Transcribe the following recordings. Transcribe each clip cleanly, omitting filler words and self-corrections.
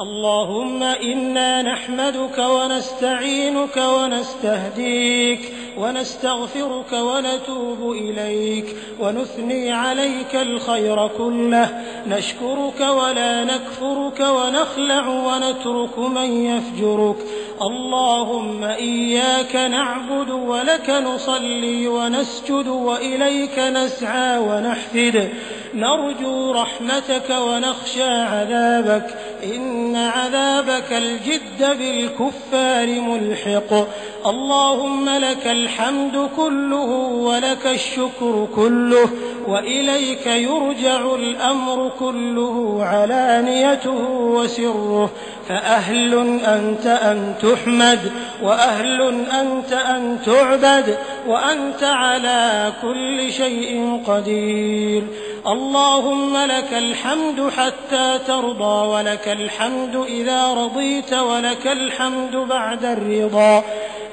اللهم إنا نحمدك ونستعينك ونستهديك ونستغفرك ونتوب إليك ونثني عليك الخير كله، نشكرك ولا نكفرك ونخلع ونترك من يفجرك. اللهم إياك نعبد ولك نصلي ونسجد وإليك نسعى ونحفد، نرجو رحمتك ونخشى عذابك، إن عذابك الجد بالكفار ملحق. اللهم لك الحمد كله ولك الشكر كله، وإليك يرجع الأمر كله علانيته وسره، فأهل أنت أن تحمد، وأهل أنت أن تعبد، وأنت على كل شيء قدير. اللهم لك الحمد حتى ترضى، ولك الحمد إذا رضيت، ولك الحمد بعد الرضا.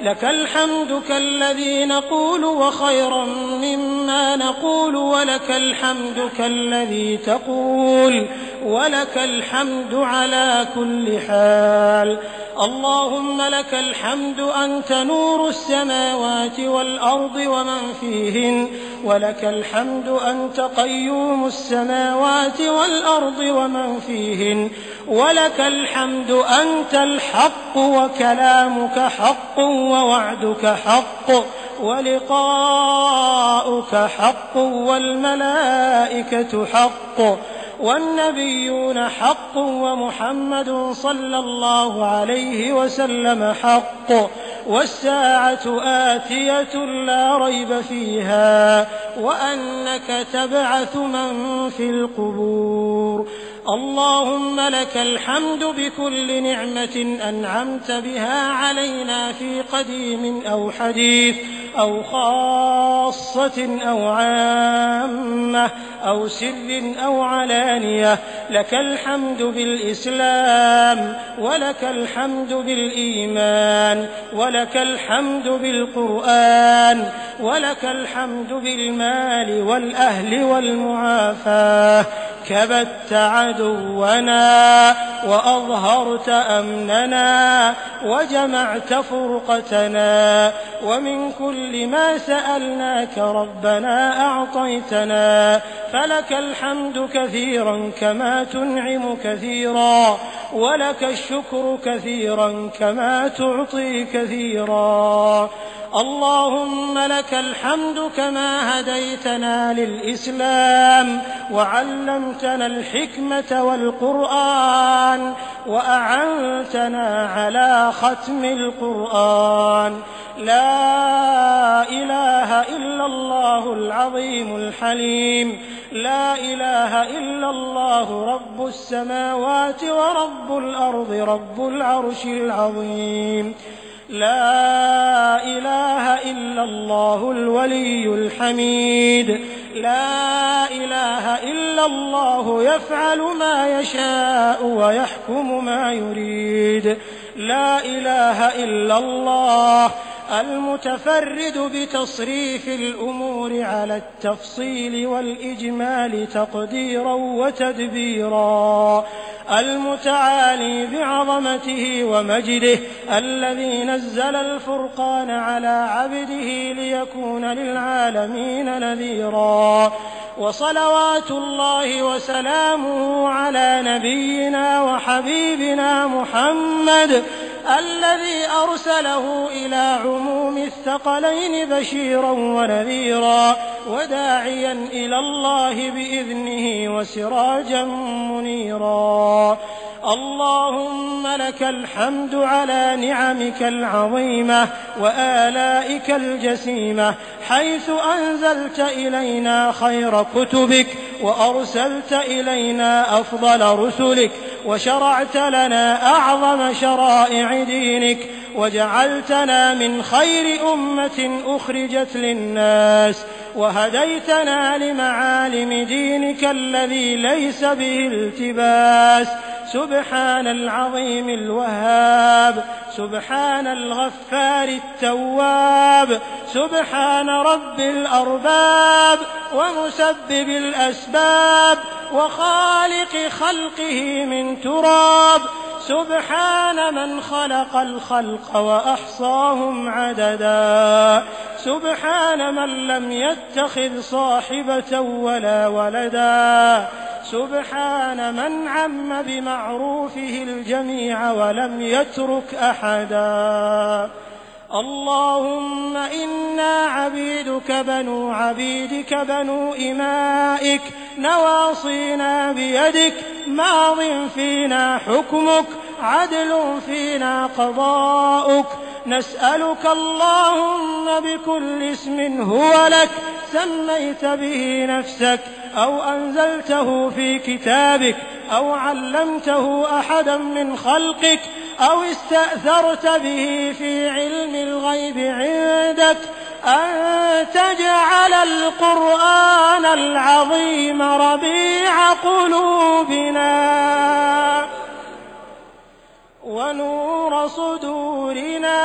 لك الحمد كالذي نقول وخيرا مما نقول، ولك الحمد كالذي تقول، ولك الحمد على كل حال. اللهم لك الحمد أنت نور السماوات والأرض ومن فيهن، ولك الحمد أنت قيوم السماوات والأرض ومن فيهن، ولك الحمد أنت الحق وكلامك حق ووعدك حق ولقاؤك حق والملائكة حق والنبيون حق ومحمد صلى الله عليه وسلم حق، والساعة آتية لا ريب فيها، وأنك تبعث من في القبور. اللهم لك الحمد بكل نعمة أنعمت بها علينا في قديم أو حديث أو خاصة أو عامة أو سر أو علانية. لك الحمد بالإسلام، ولك الحمد بالإيمان، ولك الحمد بالقرآن، ولك الحمد بالمال والأهل والمعافاة. كبت عدونا وأظهرت أمننا وجمعت فرقتنا، ومن كل ما سألناك ربنا أعطيتنا، فلك الحمد كثيرا كما تنعم كثيرا، ولك الشكر كثيرا كما تعطي كثيرا. اللهم لك الحمد كما هديتنا للإسلام، وعلمتنا الحكمة والقرآن، وأعنتنا على ختم القرآن. لا إله إلا الله العظيم الحليم، لا إله إلا الله رب السماوات ورب الأرض رب العرش العظيم. لا إله إلا الله الولي الحميد، لا إله إلا الله يفعل ما يشاء ويحكم ما يريد. لا إله إلا الله المتفرد بتصريف الأمور على التفصيل والإجمال تقديرا وتدبيرا، المتعالي بعظمته ومجده، الذي نزل الفرقان على عبده ليكون للعالمين نذيرا. وصلوات الله وسلامه على نبينا وحبيبنا محمد، الذي أرسله إلى عموم الثقلين بشيرا ونذيرا، وداعيا إلى الله بإذنه وسراجا منيرا. اللهم لك الحمد على نعمك العظيمة وآلائك الجسيمة، حيث أنزلت إلينا خير كتبك، وأرسلت إلينا أفضل رسلك، وشرعت لنا أعظم شرائع دينك، وجعلتنا من خير أمة أخرجت للناس، وهديتنا لمعالم دينك الذي ليس به التباس. سبحان العظيم الوهاب، سبحان الغفار التواب، سبحان رب الأرباب ومسبب الأسباب وخالق خلقه من تراب. سبحان من خلق الخلق وأحصاهم عددا سبحان من لم يتخذ صاحبة ولا ولدا سبحان من عم بمعروفه الجميع ولم يترك أحدا اللهم إنا عبيدك بنو عبيدك بنو إمائك نواصينا بيدك ماض فينا حكمك عدل فينا قضاؤك نسألك اللهم بكل اسم هو لك سميت به نفسك أو أنزلته في كتابك أو علمته أحدا من خلقك أو استأثرت به في علم الغيب عندك أن تجعل القرآن العظيم ربيع قلوبنا ونور صدورنا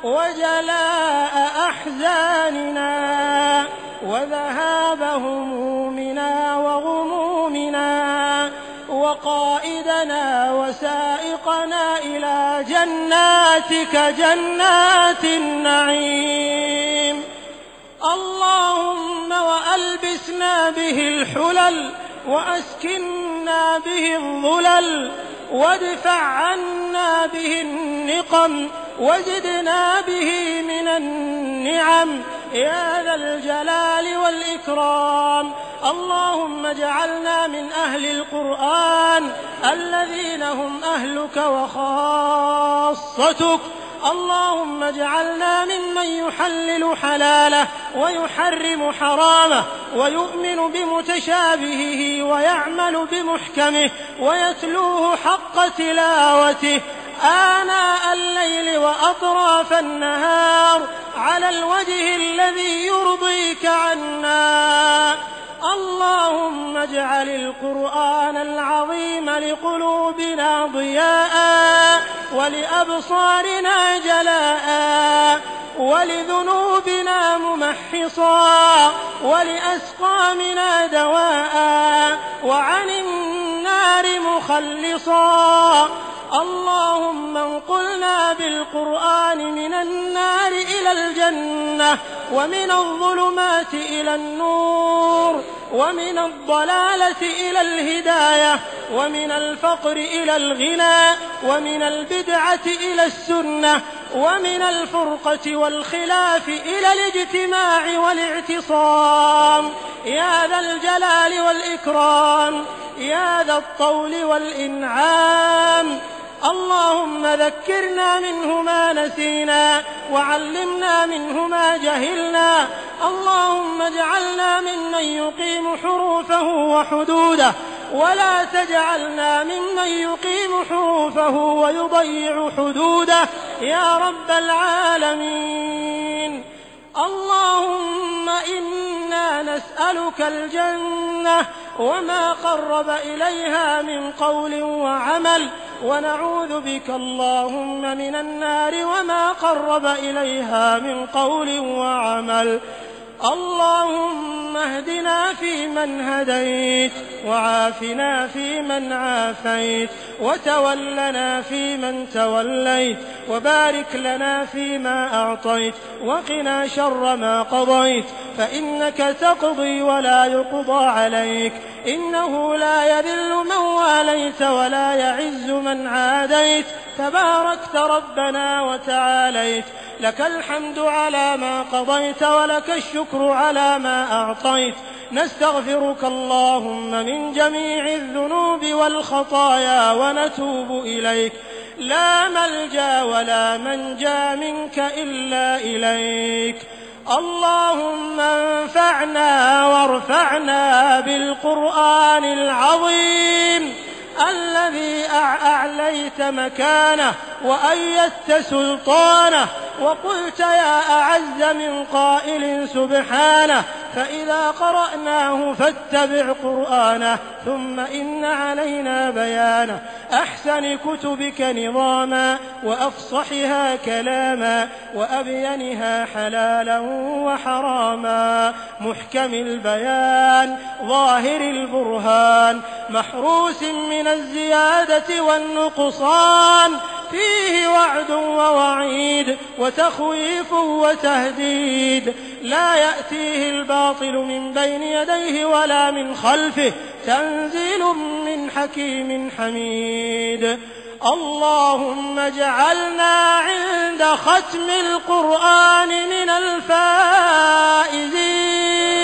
وجلاء أحزاننا وذهاب همومنا وغمومنا وقائدنا وسائقنا إلى جناتك جنات النعيم اللهم وألبسنا به الحلل وأسكنا به الظلل وادفع عنا به النقم وزدنا به من النعم يا ذا الجلال والإكرام اللهم اجعلنا من أهل القرآن الذين هم أهلك وخاصتك اللهم اجعلنا ممن يحلل حلاله ويحرم حرامه ويؤمن بمتشابهه ويعمل بمحكمه ويتلوه حق تلاوته آناء الليل وأطراف النهار على الوجه الذي يرضيك عنا اللهم اجعل القرآن العظيم لقلوبنا ضياء ولأبصارنا جلاء ولذنوبنا ممحصا ولأسقامنا دواء وعن النار مخلصا اللهم انقلنا بالقرآن من النار إلى الجنة ومن الظلمات إلى النور ومن الضلالة إلى الهداية ومن الفقر إلى الغنى ومن البدعة إلى السنة ومن الفرقة والخلاف إلى الاجتماع والاعتصام يا ذا الجلال والإكرام يا ذا الطول والإنعام اللهم ذكرنا منه ما نسينا وعلمنا منه ما جهلنا اللهم اجعلنا ممن يقيم حروفه وحدوده ولا تجعلنا ممن يقيم حروفه ويضيع حدوده يا رب العالمين اللهم إنا نسألك الجنة وما قرب إليها من قول وعمل ونعوذ بك اللهم من النار وما قرب إليها من قول وعمل اللهم اهدنا فيمن هديت وعافنا فيمن عافيت وتولنا فيمن توليت وبارك لنا فيما أعطيت وقنا شر ما قضيت فإنك تقضي ولا يقضى عليك إنه لا يذل من واليت ولا يعز من عاديت تباركت ربنا وتعاليت لك الحمد على ما قضيت ولك الشكر على ما أعطيت نستغفرك اللهم من جميع الذنوب والخطايا ونتوب إليك لا ملجأ ولا منجا منك إلا إليك اللهم انفعنا وارفعنا بالقرآن العظيم الذي أعليت مكانه وأيدت سلطانه وقلت يا أعز من قائل سبحانه فإذا قرأناه فاتبع قرآنه ثم إن علينا بيانه أحسن كتبك نظاما وأفصحها كلاما وأبينها حلالا وحراما محكم البيان ظاهر البرهان محروس من الزيادة والنقصان فيه وعد ووعيد وتخويف وتهديد لا يأتيه الباطل من بين يديه ولا من خلفه تنزيل من حكيم حميد اللهم اجعلنا عند ختم القرآن من الفائزين